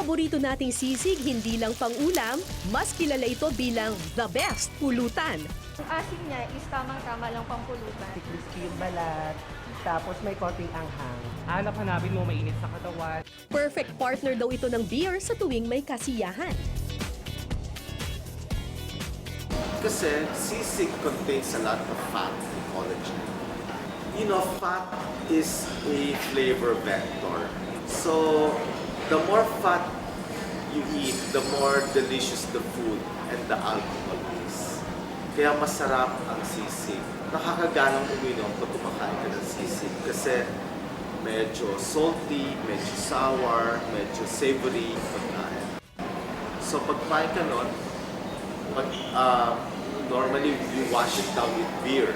paborito nating sisig hindi lang pang-ulam, mas kilala ito bilang the best pulutan. Ang asim niya is tamang-tama lang pang pulutan. Crispy yung balat, tapos may konting anghang. Hanap-hanapin mo mainit sa katawan. Perfect partner daw ito ng beer sa tuwing may kasiyahan. Kasi sisig contains a lot of fat and collagen. You know, fat is a flavor vector. So, the more fat you eat, the more delicious the food and the alcohol is. Kaya masarap ang sisig. Nakakaganang uminom pag kumakain ka ng sisig kasi medyo salty, medyo sour, medyo savory pagkain. So, pag kain ka nun, normally you wash it down with beer.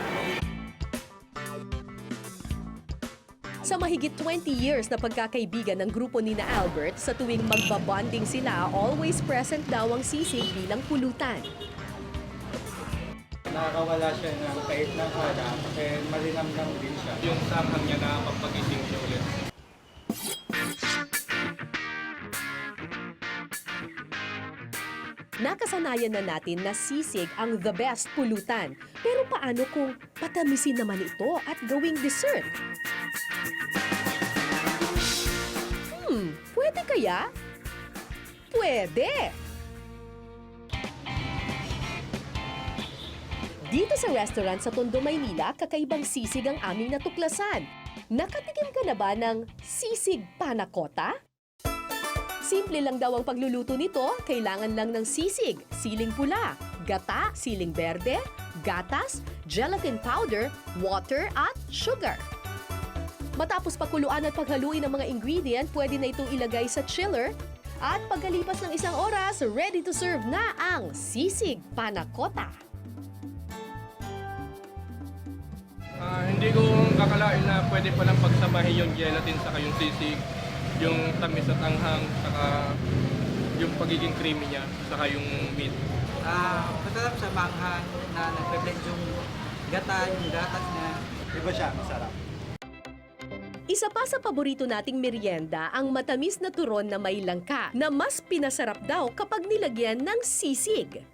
Sa mahigit 20 years na pagkakaibigan ng grupo ni na Albert, sa tuwing magbabonding sila, always present daw ang sisig bilang pulutan. Nakakawala siya ng kahit ng hada kasi malinamnam din siya. Yung samhang niya nakakapag-ising siya ulit. Nakasanayan na natin na sisig ang the best pulutan. Pero paano kung patamisin naman ito at gawing dessert? Pwede kaya? Pwede! Dito sa restaurant sa Tondo, Maynila, kakaibang sisig ang aming natuklasan. Nakatikim ka na ba ng sisig panakota? Simple lang daw ang pagluluto nito, kailangan lang ng sisig, siling pula, gata, siling berde, gatas, gelatin powder, water at sugar. Matapos pakuluan at paghaluin ng mga ingredient, pwede na itong ilagay sa chiller at pagkalipas ng isang oras, ready to serve na ang sisig panakota. Hindi ko kakalain na pwede palang pagsamahin yung gelatin saka yung sisig, yung tamis at anghang, saka yung pagiging creamy niya, saka yung meat. Masarap sa manghang na nagpe-blend yung gata, yung gatas niya. Iba siya, masarap. Isa pa sa paborito nating merienda ang matamis na turon na may langka na mas pinasarap daw kapag nilagyan ng sisig.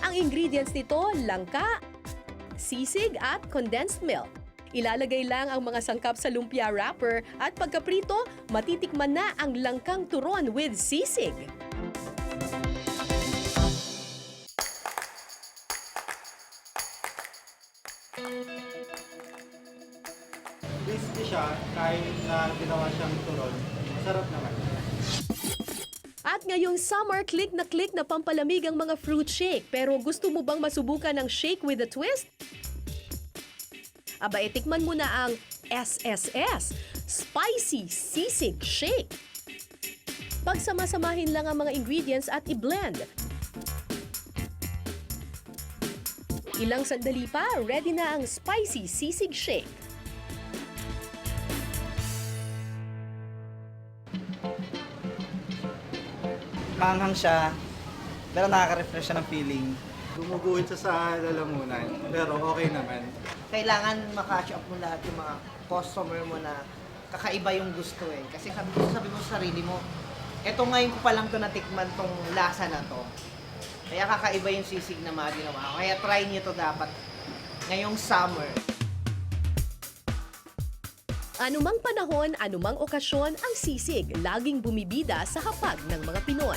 Ang ingredients nito, langka, sisig at condensed milk. Ilalagay lang ang mga sangkap sa lumpia wrapper at pagkaprito, matitikman na ang langkang turon with sisig. Crispy siya, kahit na ginawa siyang turon, masarap naman. At ngayong summer, click na pampalamig ang mga fruit shake. Pero gusto mo bang masubukan ng shake with a twist? Aba, etikman mo na ang SSS, Spicy Sisig Shake. Pagsama-samahin lang ang mga ingredients at i-blend. Ilang sandali pa, ready na ang Spicy Sisig Shake. Manghang siya, pero nakaka-refresh siya ng feeling. Gumuguhit siya sa lalamunan, pero okay naman. Kailangan makatch up mo lahat yung mga customer mo na kakaiba yung gusto eh. Kasi sabi mo sa sarili mo, eto ngayon ko pa lang to natikman tong lasa na to. Kaya kakaiba yung sisig na mga ginawa ko. Kaya try niyo to dapat ngayong summer. Anumang panahon, anumang okasyon, ang sisig laging bumibida sa hapag ng mga Pinoy.